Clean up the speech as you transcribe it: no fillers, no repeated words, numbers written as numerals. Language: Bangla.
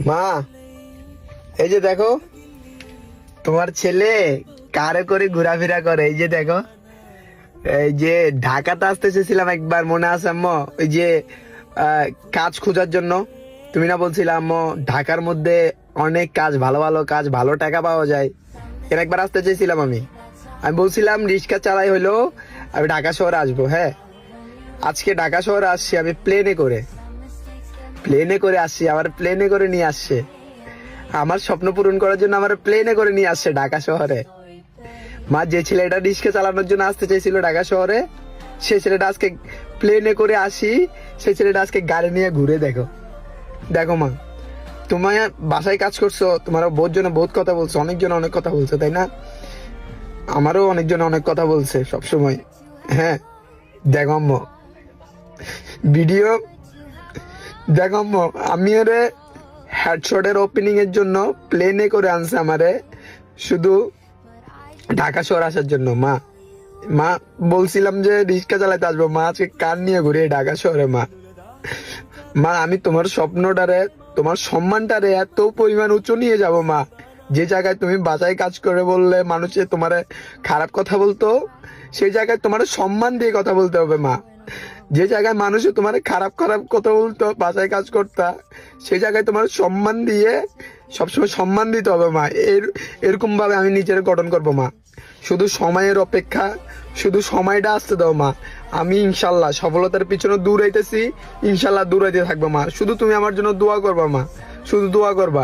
মা, এই যে দেখো তোমার ছেলে কারে করে ঘোরাফেরা করে। এই যে দেখো, এই যে ঢাকাতে আসতে চেয়েছিলাম একবার, মনে আছে আম্মু? ওই যে কাজ খোঁজার জন্য তুমি না বলছিলাম আম্মু ঢাকার মধ্যে অনেক কাজ, ভালো ভালো কাজ, ভালো টাকা পাওয়া যায়। এর একবার আসতে চেয়েছিলাম আমি। আমি বলছিলাম রিক্সা চালাই হইলো আমি ঢাকা শহরে আসবো। হ্যাঁ, আজকে ঢাকা শহরে আসছি আমি প্লেনে করে। প্লেনে করে আসছি, আমার প্লেনে করে নিয়ে আসছে। আমার স্বপ্ন পূরণ করার জন্য আমার প্লেনে করে নিয়ে আসছে ঢাকা শহরে। মা, যে ছেলেটা রিক্সা চালানোর জন্য আসতে চাইছিল ঢাকা শহরে, সে ছেলেটা আজকে প্লেনে করে আসি, সেই ছেলেটা আজকে গাড়ি নিয়ে ঘুরে। দেখো দেখো মা, তোমার বাসায় কাজ করছো, তোমার বহুত জনে বহুত কথা বলছো, অনেকজন অনেক কথা বলছো, তাই না? আমারও অনেকজন অনেক কথা বলছে সব সময়। হ্যাঁ, দেখো আম্মু ভিডিও, দেখো আম্মু, আমি ওরে হেডশটের ওপেনিং এর জন্য প্লেনে করে আনছে আমারে, শুধু ঢাকা শহর আসার জন্য। মা, মা বলছিলাম যে রিক্সা চালাতে আসবো, মা আজকে কার নিয়ে ঘুরে ঢাকা শহরে। মা, মা আমি তোমার স্বপ্নটারে, তোমার সম্মানটারে এত পরিমাণ উঁচু নিয়ে যাব মা। যে জায়গায় তুমি বাসায় কাজ করে বললে মানুষে তোমারে খারাপ কথা বলতো, সেই জায়গায় তোমার সম্মান দিয়ে কথা বলতে হবে মা। যে জায়গায় মানুষে তোমার খারাপ খারাপ কথা বলতো, বাসায় কাজ করতা, সেই জায়গায় তোমার সম্মান দিয়ে সবসময় সম্মান দিতে হবে মা। এরকম ভাবে আমি নিজের গঠন করবো মা। শুধু সময়ের অপেক্ষা, শুধু সময়টা আসতে দাও মা। আমি ইনশাল্লাহ সফলতার পিছনে দৌড়াইতেছি, ইনশাল্লাহ দৌড়াইতে থাকবো মা। শুধু তুমি আমার জন্য দোয়া করবা মা, শুধু দোয়া করবা।